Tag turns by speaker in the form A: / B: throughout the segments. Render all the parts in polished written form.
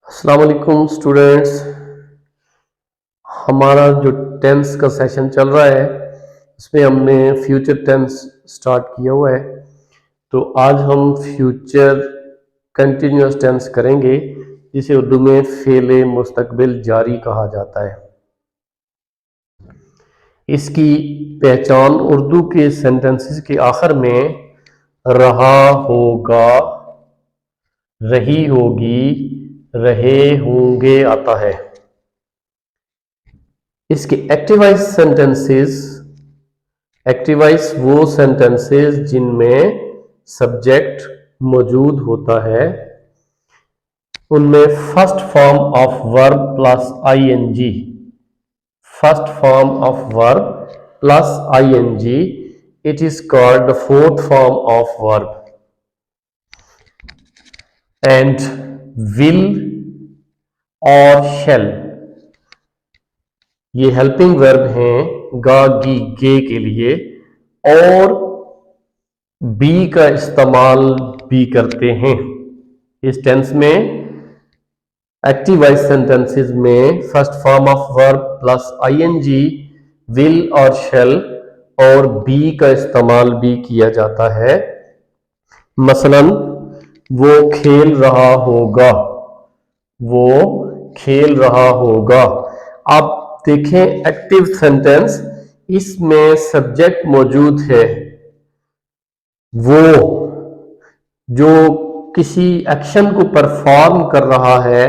A: अस्सलाम वालेकुम स्टूडेंट्स। हमारा जो टेंस का सेशन चल रहा है उसमें हमने फ्यूचर टेंस स्टार्ट किया हुआ है। तो आज हम फ्यूचर कंटिन्यूअस टेंस करेंगे जिसे उर्दू में फेले मुस्तकबिल जारी कहा जाता है। इसकी पहचान उर्दू के सेंटेंसेस के आखिर में रहा होगा, रही होगी, रहे होंगे आता है। इसके एक्टिवाइज वो सेंटेंसेस जिनमें सब्जेक्ट मौजूद होता है, उनमें first form of verb plus I N G, first form of verb plus I N G, it is called the fourth form of verb. And will और शेल ये हेल्पिंग वर्ब हैं गा गी गे के लिए, और बी का इस्तेमाल भी करते हैं। इस टेंस में एक्टिवाइज सेंटेंसेस में first form of verb plus ING, will और शेल और बी का इस्तेमाल भी किया जाता है। मसलन वो खेल रहा होगा, वो खेल रहा होगा। आप देखें एक्टिव सेंटेंस, इसमें सब्जेक्ट मौजूद है, वो जो किसी एक्शन को परफॉर्म कर रहा है,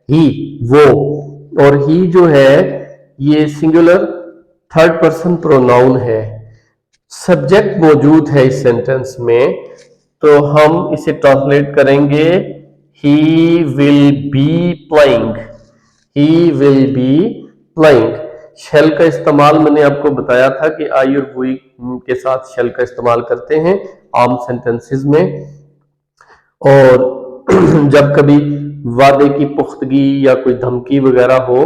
A: ही, वो, और ही जो है ये सिंगुलर थर्ड पर्सन प्रोनाउन है। सब्जेक्ट मौजूद है इस सेंटेंस में, तो हम इसे ट्रांसलेट करेंगे he will be playing, he will be playing. Shall का इस्तेमाल मैंने आपको बताया था कि आई और वुई के साथ शेल का इस्तेमाल करते हैं आम सेंटेंसेस में। और जब कभी वादे की पुख्तगी या कोई धमकी वगैरह हो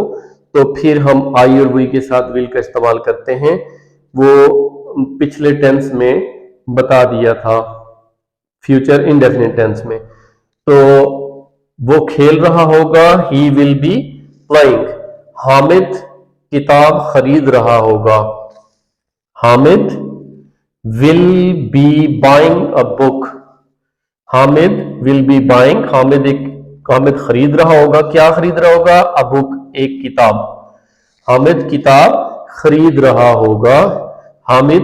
A: तो फिर हम आई और वुई के साथ विल का इस्तेमाल करते हैं। वो पिछले टेंस में बता दिया था, फ्यूचर इंडेफिनिट टेंस में। तो वो खेल रहा होगा, ही विल बी प्लेइंग। हामिद किताब खरीद रहा होगा, Hamid will be buying a book, Hamid will be buying, Hamid खरीद रहा होगा, क्या खरीद रहा होगा, अ बुक, एक किताब। हामिद किताब खरीद रहा होगा, Hamid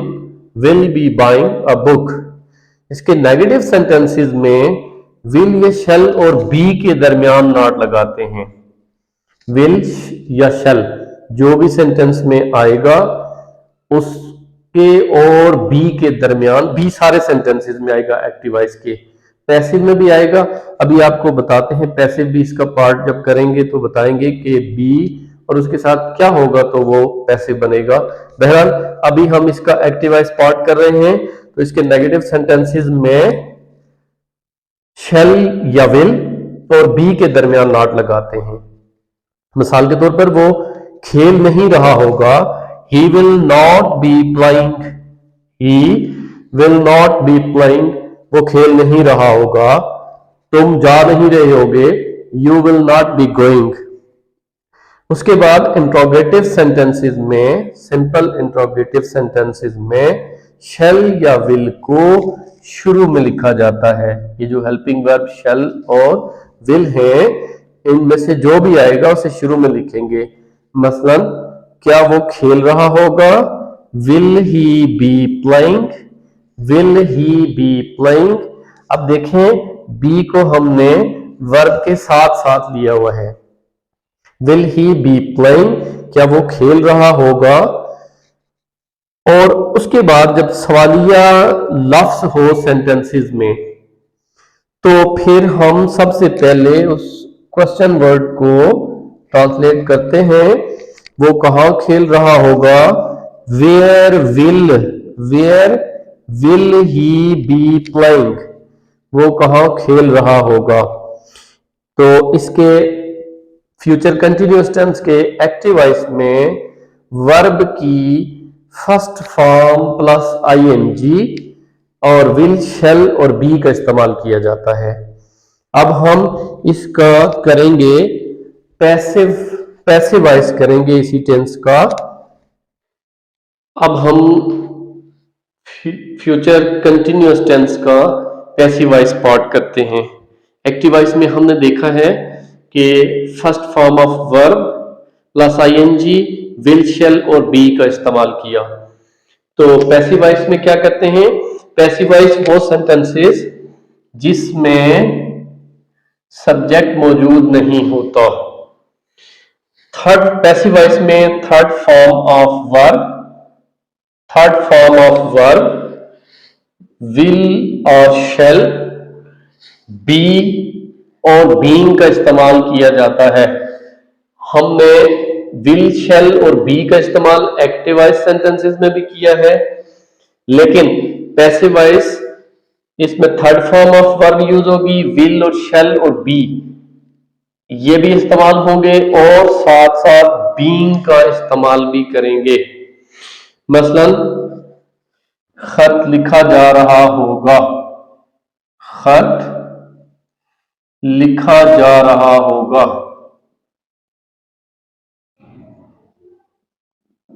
A: will be buying a book. इसके नेगेटिव सेंटेंसेस में विल या शेल और बी के दरमियान नॉट लगाते हैं। विल या शेल जो भी सेंटेंस में आएगा उसके और बी के दरमियान, बी सारे सेंटेंसेस में आएगा एक्टिवाइज के, पैसिव में भी आएगा। अभी आपको बताते हैं पैसिव भी, इसका पार्ट जब करेंगे तो बताएंगे कि बी और उसके साथ क्या होगा तो वो पैसिव बनेगा। बहरहाल अभी हम इसका एक्टिवाइज पार्ट कर रहे हैं, तो इसके नेगेटिव सेंटेंसेस में शेल या विल और बी के दरमियान नॉट लगाते हैं। मिसाल के तौर पर वो खेल नहीं रहा होगा, he will not B playing, he will not B playing, वो खेल नहीं रहा होगा। तुम जा नहीं रहे होगे, you will not be going. उसके बाद इंट्रोगेटिव सेंटेंसेस में, सिंपल इंट्रोगेटिव सेंटेंसेस में शेल या विल को शुरू में लिखा जाता है। ये जो हेल्पिंग वर्ब शेल और विल है, इनमें से जो भी आएगा उसे शुरू में लिखेंगे। मसलन क्या वो खेल रहा होगा, will he be playing, will he be playing. अब देखें बी को हमने वर्ब के साथ साथ लिया हुआ है। विल ही बी प्लेइंग, क्या वो खेल रहा होगा। और उसके बाद जब सवालिया लफ्ज हो सेंटेंसेस में, तो फिर हम सबसे पहले उस क्वेश्चन वर्ड को ट्रांसलेट करते हैं। वो कहाँ खेल रहा होगा, where will he be playing, वो कहाँ खेल रहा होगा। तो इसके फ्यूचर कंटिन्यूअस टेंस के एक्टिवाइज में वर्ब की फर्स्ट फॉर्म प्लस आईएनजी और विल, शेल और बी का इस्तेमाल किया जाता है। अब हम इसका करेंगे पैसिवाइज करेंगे इसी टेंस का। अब हम फ्यूचर कंटिन्यूअस टेंस का पैसिवाइज पार्ट करते हैं। एक्टिवाइज में हमने देखा है कि first form of verb plus ING, will, shall और बी का इस्तेमाल किया। तो पैसिवाइज में क्या करते हैं? पैसिवाइज वो सेंटेंसेस जिसमें सब्जेक्ट मौजूद नहीं होता। थर्ड पैसिवाइज में third form of verb will और शैल, बी और बीइंग का इस्तेमाल किया जाता है। हमने विल, शैल और बी का इस्तेमाल एक्टिवाइज सेंटेंसेस में भी किया है, लेकिन पैसिवाइज इसमें third form of verb use होगी, विल और शैल और बी ये भी इस्तेमाल होंगे और साथ साथ बीइंग का इस्तेमाल भी करेंगे। मसलन खत लिखा जा रहा होगा, खत लिखा जा रहा होगा।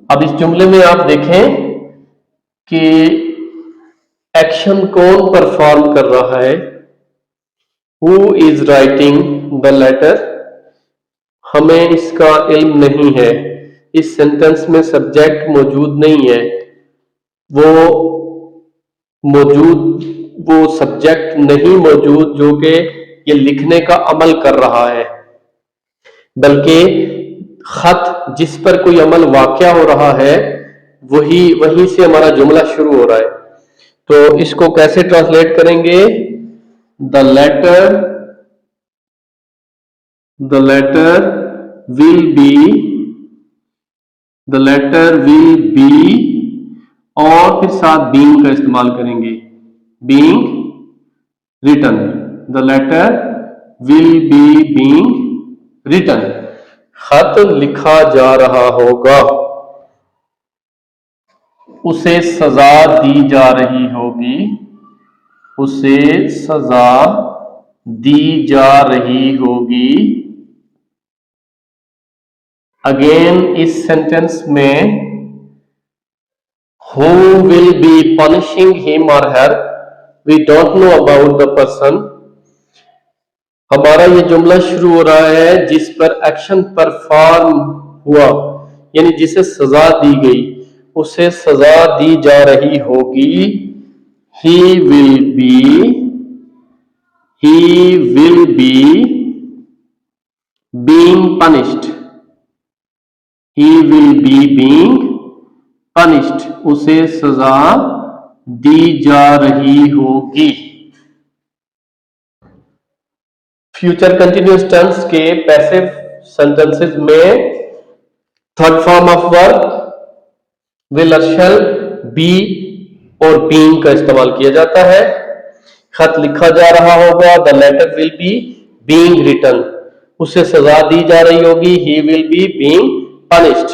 A: अब इस जुमले में आप देखें कि एक्शन कौन परफॉर्म कर रहा है। Who is writing the letter? हमें इसका इल्म नहीं है, इस सेंटेंस में सब्जेक्ट मौजूद नहीं है, वो सब्जेक्ट नहीं मौजूद जो कि ये लिखने का अमल कर रहा है, बल्कि खत जिस पर कोई अमल वाक़या हो रहा है वहीं से हमारा जुमला शुरू हो रहा है। तो इसको कैसे ट्रांसलेट करेंगे? द लेटर विल बी और फिर साथ बीइंग का इस्तेमाल करेंगे, being written. The letter will be being written. खत लिखा जा रहा होगा, उसे सजा दी जा रही होगी, उसे सजा दी जा रही होगी। अगेन इस सेंटेंस में who will be punishing him or her, we don't know about the person। हमारा ये जुमला शुरू हो रहा है जिस पर एक्शन परफॉर्म हुआ, यानी जिसे सजा दी गई, उसे सजा दी जा रही होगी। he will be being punished, he will be being punished, उसे सजा दी जा रही होगी। फ्यूचर कंटिन्यूअस टेंस के पैसिव सेंटेंसेस में third form of verb will और शैल, बी और बीइंग का इस्तेमाल किया जाता है। खत लिखा जा रहा होगा, the letter will be being written, उसे सजा दी जा रही होगी, he will be being punished,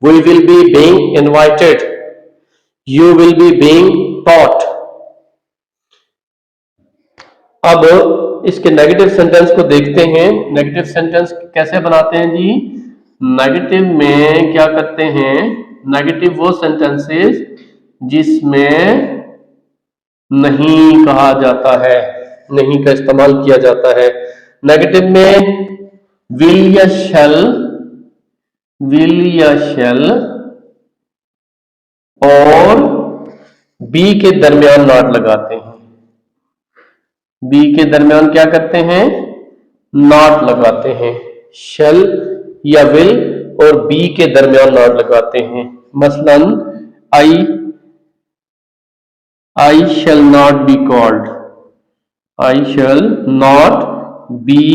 A: we will be being invited, you will be being taught. अब इसके नेगेटिव सेंटेंस को देखते हैं। नेगेटिव सेंटेंस कैसे बनाते हैं जी? नेगेटिव में क्या करते हैं? नेगेटिव वो सेंटेंसेस जिसमें नहीं कहा जाता है, नहीं का इस्तेमाल किया जाता है। नेगेटिव में विल या शैल और बी के दरमियान नॉट लगाते हैं। बी के दरमियान क्या करते हैं? नॉट लगाते हैं। शैल या विल और बी के दरमियान नॉट लगाते हैं। मसलन I shall not be called, I shall not be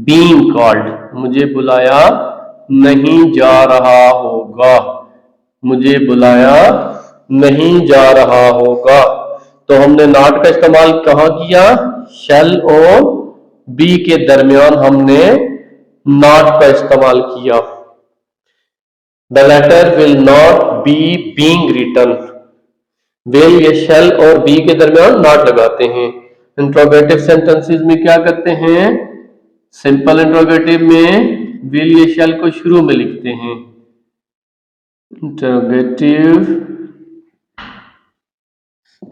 A: being called, मुझे बुलाया नहीं जा रहा होगा, मुझे बुलाया नहीं जा रहा होगा। तो हमने नॉट का इस्तेमाल कहाँ किया? शैल और बी के दरमियान हमने नॉट का इस्तेमाल किया। The letter will not be being written, will या शैल और बी के दरमियान नॉट लगाते हैं। इंट्रोगेटिव सेंटेंसेस में क्या करते हैं, सिंपल इंट्रोगेटिव में विल या शैल को शुरू में लिखते हैं। इंट्रोगेटिव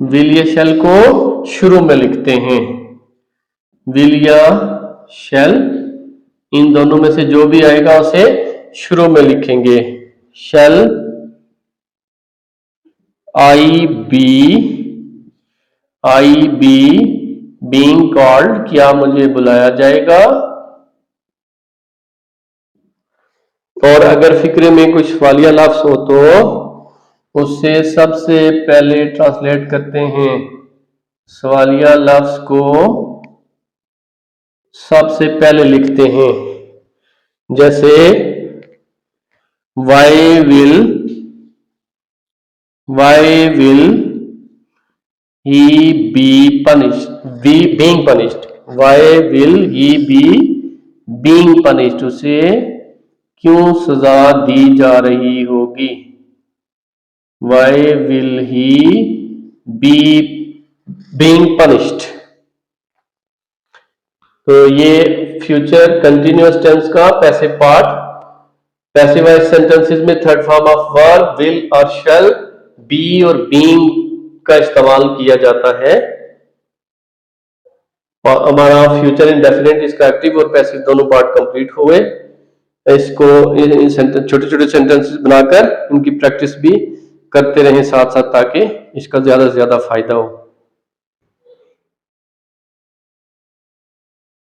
A: विल या शैल को शुरू में लिखते हैं। विल या शैल इन दोनों में से जो भी आएगा उसे शुरू में लिखेंगे। शैल आई बी बीइंग कॉल्ड, क्या मुझे बुलाया जाएगा। और अगर फिक्रे में कुछ सवालिया लफ्ज हो तो उससे सबसे पहले ट्रांसलेट करते हैं। सवालिया लफ्ज को सबसे पहले लिखते हैं। जैसे why will he be punished, being punished. Why will he be being punished, उसे क्यों सजा दी जा रही होगी। Why will he be being punished. तो ये फ्यूचर कंटिन्यूअस टेंस का passive part. Passive voice sentences में third form of verb will और शैल, बी और बीइंग का इस्तेमाल किया जाता है। और हमारा फ्यूचर इंडेफिनिट, इसका एक्टिव और पैसिव दोनों पार्ट कंप्लीट हुए। इसको छोटे छोटे सेंटेंसेस बनाकर इनकी प्रैक्टिस भी करते रहें साथ साथ, ताकि इसका ज्यादा से ज्यादा फायदा हो।